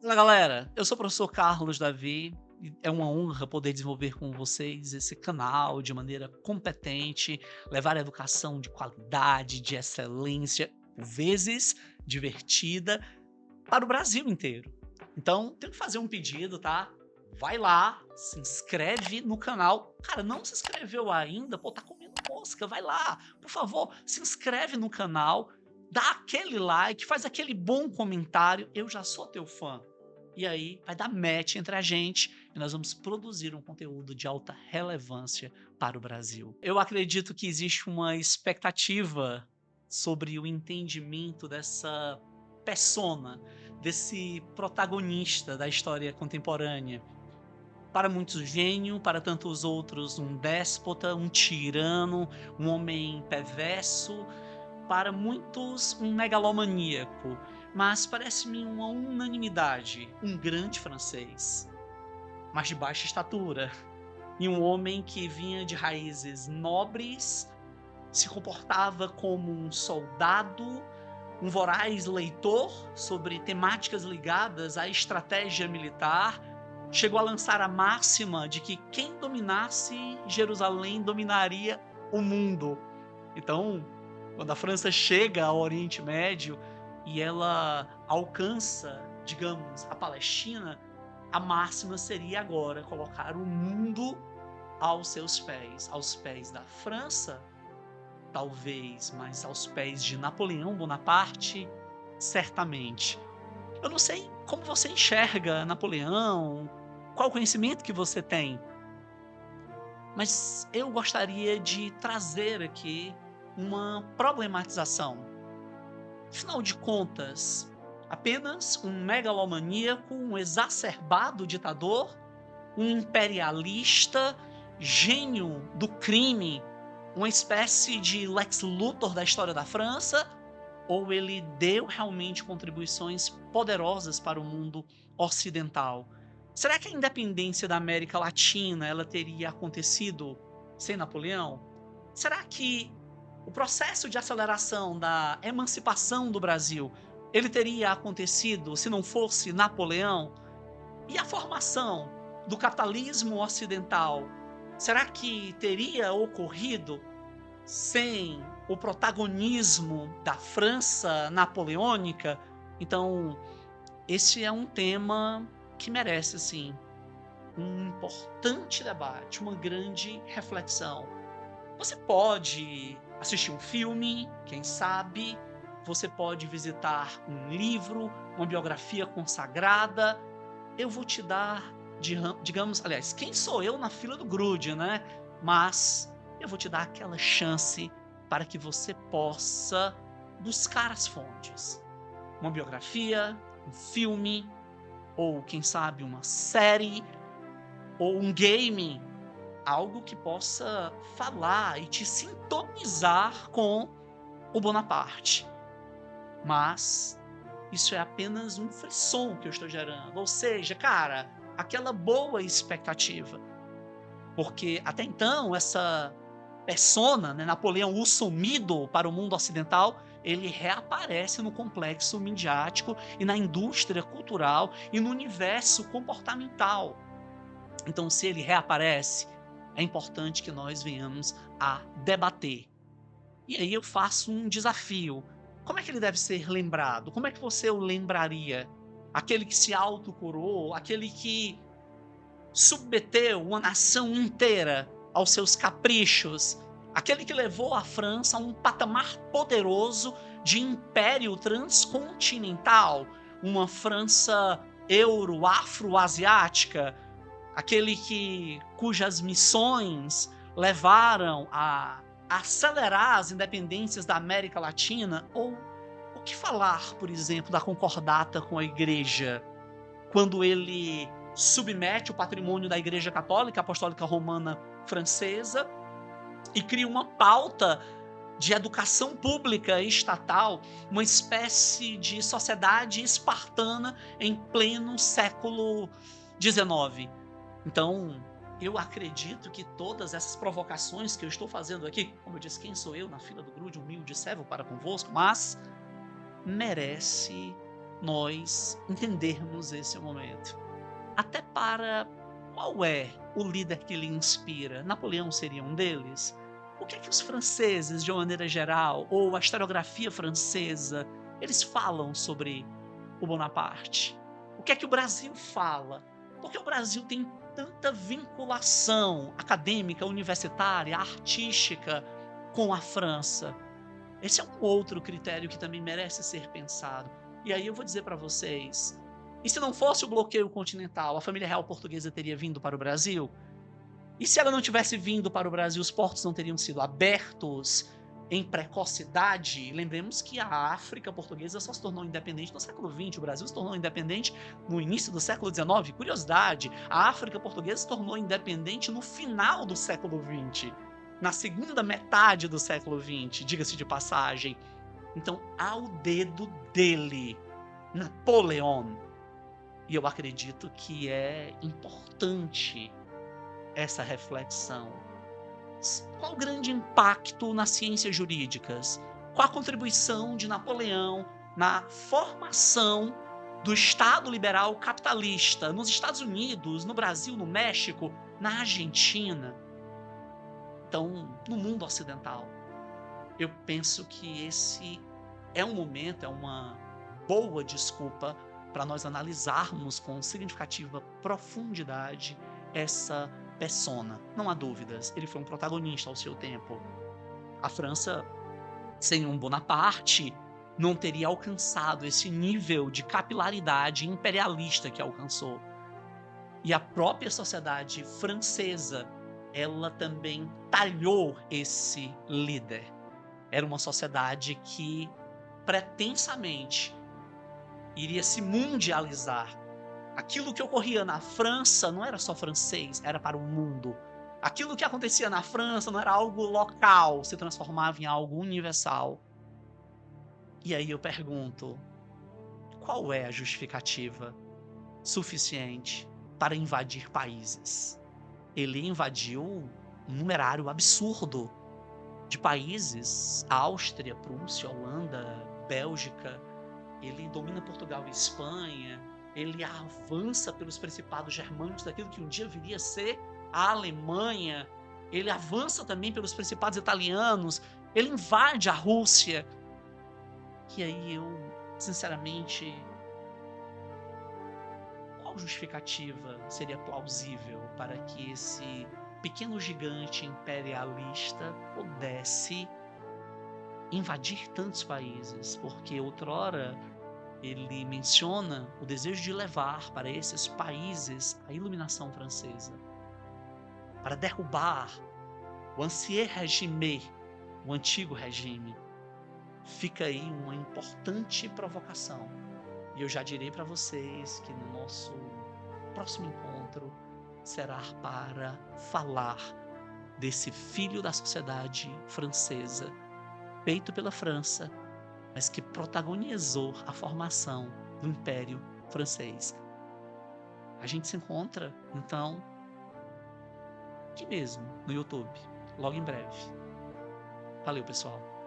Fala galera, eu sou o professor Carlos Davi e é uma honra poder desenvolver com vocês esse canal de maneira competente, levar a educação de qualidade, de excelência, por vezes divertida, para o Brasil inteiro. Então, tenho que fazer um pedido, tá? Vai lá, se inscreve no canal. Cara, não se inscreveu ainda? Pô, tá comendo mosca, vai lá. Por favor, se inscreve no canal, dá aquele like, faz aquele bom comentário. Eu já sou teu fã. E aí vai dar match entre a gente e nós vamos produzir um conteúdo de alta relevância para o Brasil. Eu acredito que existe uma expectativa sobre o entendimento dessa persona, desse protagonista da história contemporânea. Para muitos gênio, para tantos outros um déspota, um tirano, um homem perverso, para muitos um megalomaníaco, mas parece-me uma unanimidade, um grande francês, mas de baixa estatura, e um homem que vinha de raízes nobres, se comportava como um soldado, um voraz leitor sobre temáticas ligadas à estratégia militar, chegou a lançar a máxima de que quem dominasse Jerusalém dominaria o mundo. Então, quando a França chega ao Oriente Médio e ela alcança, digamos, a Palestina, a máxima seria agora colocar o mundo aos pés da França, talvez, mas aos pés de Napoleão Bonaparte, certamente. Eu não sei como você enxerga Napoleão, qual o conhecimento que você tem, mas eu gostaria de trazer aqui uma problematização. Afinal de contas, apenas um megalomaníaco, um exacerbado ditador, um imperialista, gênio do crime, uma espécie de Lex Luthor da história da França, ou ele deu realmente contribuições poderosas para o mundo ocidental? Será que a independência da América Latina ela teria acontecido sem Napoleão? Será que o processo de aceleração da emancipação do Brasil ele teria acontecido se não fosse Napoleão? E a formação do capitalismo ocidental, será que teria ocorrido sem o protagonismo da França napoleônica? Então, esse é um tema que merece, assim, um importante debate, uma grande reflexão. Você pode assistir um filme, quem sabe, você pode visitar um livro, uma biografia consagrada. Eu vou te dar, digamos, aliás, quem sou eu na fila do grude, né? Mas eu vou te dar aquela chance para que você possa buscar as fontes. Uma biografia, um filme, ou quem sabe uma série, ou um game, algo que possa falar e te sintonizar com o Bonaparte. Mas isso é apenas um frisson que eu estou gerando, ou seja, cara, aquela boa expectativa. Porque até então essa persona, né, Napoleão o Sumido para o mundo ocidental, ele reaparece no complexo midiático e na indústria cultural e no universo comportamental. Então, se ele reaparece, é importante que nós venhamos a debater. E aí eu faço um desafio. Como é que ele deve ser lembrado? Como é que você o lembraria? Aquele que se autocurou, aquele que submeteu uma nação inteira aos seus caprichos, aquele que levou a França a um patamar poderoso de império transcontinental, uma França euro-afro-asiática, aquele cujas missões levaram a acelerar as independências da América Latina, ou o que falar, por exemplo, da concordata com a Igreja, quando ele submete o patrimônio da Igreja Católica Apostólica Romana Francesa e cria uma pauta de educação pública estatal, uma espécie de sociedade espartana em pleno século XIX. Então, eu acredito que todas essas provocações que eu estou fazendo aqui, como eu disse, quem sou eu na fila do grude, humilde servo para convosco, mas merece nós entendermos esse momento. Até para qual é o líder que lhe inspira? Napoleão seria um deles? O que é que os franceses, de uma maneira geral, ou a historiografia francesa, eles falam sobre o Bonaparte? O que é que o Brasil fala? Porque o Brasil tem tanta vinculação acadêmica, universitária, artística com a França. Esse é um outro critério que também merece ser pensado. E aí eu vou dizer para vocês, e se não fosse o bloqueio continental, a família real portuguesa teria vindo para o Brasil? E se ela não tivesse vindo para o Brasil, os portos não teriam sido abertos em precocidade? Lembremos que a África portuguesa só se tornou independente no século XX, o Brasil se tornou independente no início do século XIX. Curiosidade, a África portuguesa se tornou independente no final do século XX, na segunda metade do século XX, diga-se de passagem. Então, há o dedo dele, Napoleão. E eu acredito que é importante essa reflexão. Qual o grande impacto nas ciências jurídicas? Qual a contribuição de Napoleão na formação do Estado liberal capitalista nos Estados Unidos, no Brasil, no México, na Argentina? Então, no mundo ocidental. Eu penso que esse é um momento, é uma boa desculpa para nós analisarmos com significativa profundidade essa persona. Não há dúvidas, ele foi um protagonista ao seu tempo. A França, sem um Bonaparte, não teria alcançado esse nível de capilaridade imperialista que alcançou. E a própria sociedade francesa, ela também talhou esse líder. Era uma sociedade que pretensamente iria se mundializar. Aquilo que ocorria na França não era só francês, era para o mundo. Aquilo que acontecia na França não era algo local, se transformava em algo universal. E aí eu pergunto, qual é a justificativa suficiente para invadir países? Ele invadiu um numerário absurdo de países, Áustria, Prússia, Holanda, Bélgica. Ele domina Portugal e Espanha, ele avança pelos principados germânicos daquilo que um dia viria a ser a Alemanha, ele avança também pelos principados italianos, ele invade a Rússia. E aí eu, sinceramente, qual justificativa seria plausível para que esse pequeno gigante imperialista pudesse invadir tantos países? Porque outrora ele menciona o desejo de levar para esses países a iluminação francesa, para derrubar o ancien régime, o antigo regime. Fica aí uma importante provocação. E eu já direi para vocês que no nosso próximo encontro será para falar desse filho da sociedade francesa, feito pela França, mas que protagonizou a formação do Império Francês. A gente se encontra, então, aqui mesmo, no YouTube, logo em breve. Valeu, pessoal!